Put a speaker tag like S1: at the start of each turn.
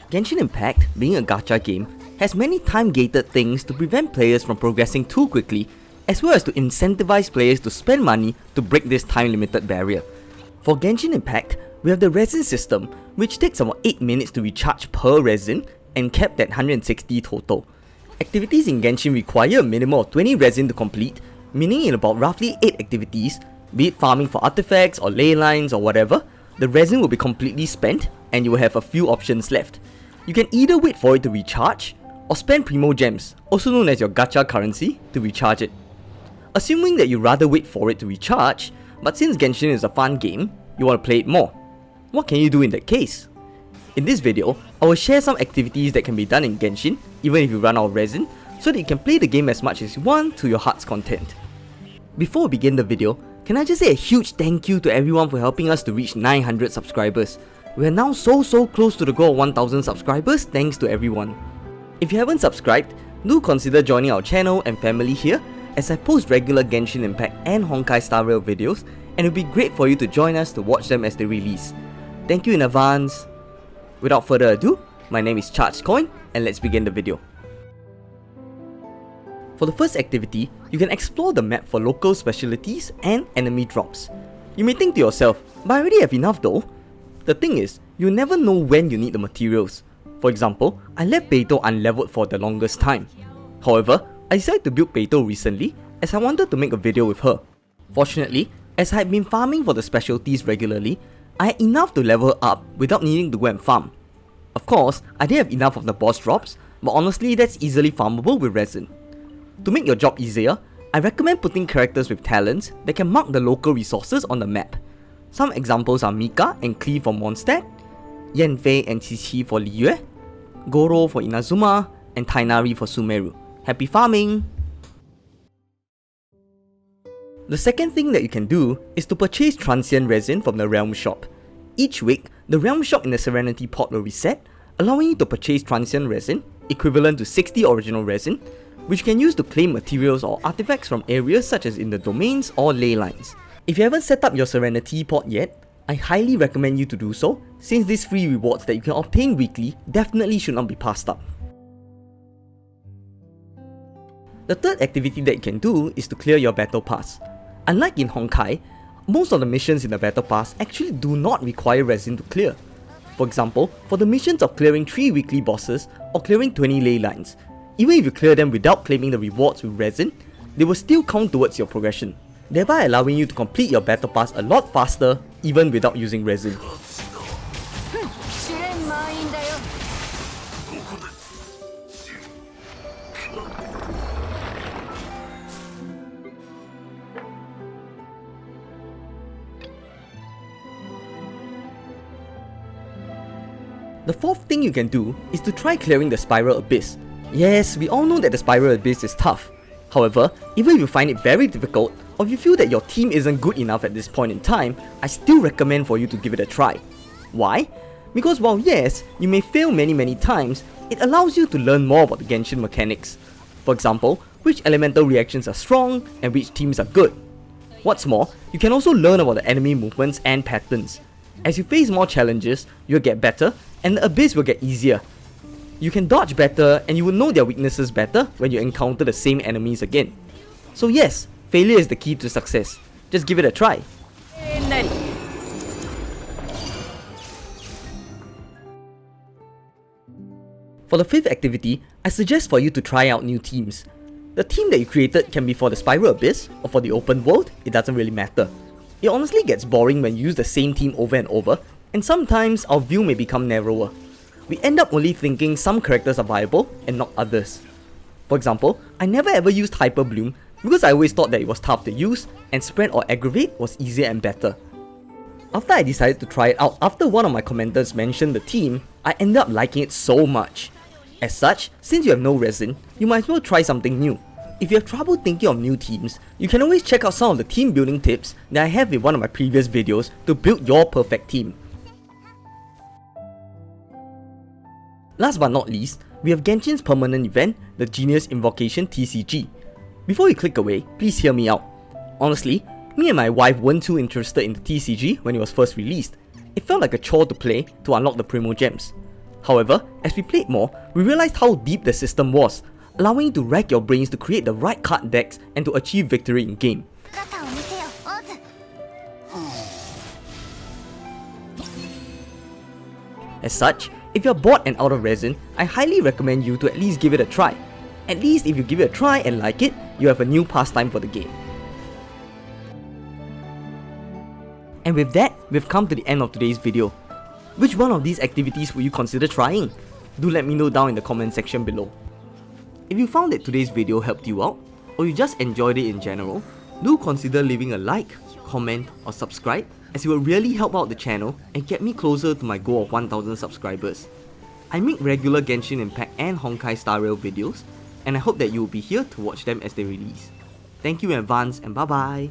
S1: Genshin Impact, being a gacha game, has many time-gated things to prevent players from progressing too quickly, as well as to incentivize players to spend money to break this time-limited barrier. For Genshin Impact, we have the RESIN system, which takes about 8 minutes to recharge per RESIN and capped at 160 total. Activities in Genshin require a minimum of 20 RESIN to complete, meaning in about roughly 8 activities, be it farming for artifacts or ley lines or whatever, the RESIN will be completely spent and you will have a few options left. You can either wait for it to recharge, or spend Primo Gems, also known as your gacha currency, to recharge it. Assuming that you rather wait for it to recharge, but since Genshin is a fun game, you want to play it more. What can you do in that case? In this video, I will share some activities that can be done in Genshin, even if you run out of RESIN, so that you can play the game as much as you want to your heart's content. Before we begin the video, can I just say a huge thank you to everyone for helping us to reach 900 subscribers. We are now so close to the goal of 1000 subscribers, thanks to everyone. If you haven't subscribed, do consider joining our channel and family here, as I post regular Genshin Impact and Honkai Star Rail videos, and it would be great for you to join us to watch them as they release. Thank you in advance. Without further ado, my name is Charged Coin, and let's begin the video. For the first activity, you can explore the map for local specialties and enemy drops. You may think to yourself, but I already have enough though. The thing is, you never know when you need the materials. For example, I left Beito unleveled for the longest time. However, I decided to build Beito recently as I wanted to make a video with her. Fortunately, as I had been farming for the specialties regularly, I had enough to level her up without needing to go and farm. Of course, I didn't have enough of the boss drops, but honestly that's easily farmable with RESIN. To make your job easier, I recommend putting characters with talents that can mark the local resources on the map. Some examples are Mika and Klee for Mondstadt, Yanfei and Qiqi for Liyue, Goro for Inazuma, and Tainari for Sumeru. Happy farming! The second thing that you can do is to purchase transient resin from the Realm Shop. Each week, the Realm Shop in the Serenity Port will reset, allowing you to purchase transient resin, equivalent to 60 original resin, which you can use to claim materials or artifacts from areas such as in the domains or ley lines. If you haven't set up your Serenity Port yet, I highly recommend you to do so, since these free rewards that you can obtain weekly definitely should not be passed up. The third activity that you can do is to clear your Battle Pass. Unlike in Honkai, most of the missions in the Battle Pass actually do not require resin to clear. For example, for the missions of clearing 3 weekly bosses or clearing 20 ley lines, even if you clear them without claiming the rewards with resin, they will still count towards your progression, thereby allowing you to complete your Battle Pass a lot faster even without using resin. The fourth thing you can do is to try clearing the Spiral Abyss. Yes, we all know that the Spiral Abyss is tough. However, even if you find it very difficult, or if you feel that your team isn't good enough at this point in time, I still recommend for you to give it a try. Why? Because while yes, you may fail many times, it allows you to learn more about the Genshin mechanics. For example, which elemental reactions are strong and which teams are good. What's more, you can also learn about the enemy movements and patterns. As you face more challenges, you'll get better and the abyss will get easier. You can dodge better and you will know their weaknesses better when you encounter the same enemies again. So yes, failure is the key to success. Just give it a try. For the fifth activity, I suggest for you to try out new teams. The team that you created can be for the Spiral Abyss or for the open world, it doesn't really matter. It honestly gets boring when you use the same team over and over, and sometimes our view may become narrower. We end up only thinking some characters are viable and not others. For example, I never ever used Hyper Bloom because I always thought that it was tough to use and Spread or Aggravate was easier and better. After I decided to try it out after one of my commenters mentioned the team, I ended up liking it so much. As such, since you have no resin, you might as well try something new. If you have trouble thinking of new teams, you can always check out some of the team building tips that I have in one of my previous videos to build your perfect team. Last but not least, we have Genshin's permanent event, the Genius Invocation TCG. Before you click away, please hear me out. Honestly, me and my wife weren't too interested in the TCG when it was first released. It felt like a chore to play to unlock the Primo Gems. However, as we played more, we realized how deep the system was, allowing you to rack your brains to create the right card decks and to achieve victory in game. As such, if you're bored and out of resin, I highly recommend you to at least give it a try. At least if you give it a try and like it, you have a new pastime for the game. And with that, we've come to the end of today's video. Which one of these activities would you consider trying? Do let me know down in the comment section below. If you found that today's video helped you out, or you just enjoyed it in general, do consider leaving a like, comment or subscribe, as it will really help out the channel and get me closer to my goal of 1000 subscribers. I make regular Genshin Impact and Honkai Star Rail videos, and I hope that you will be here to watch them as they release. Thank you in advance and bye bye!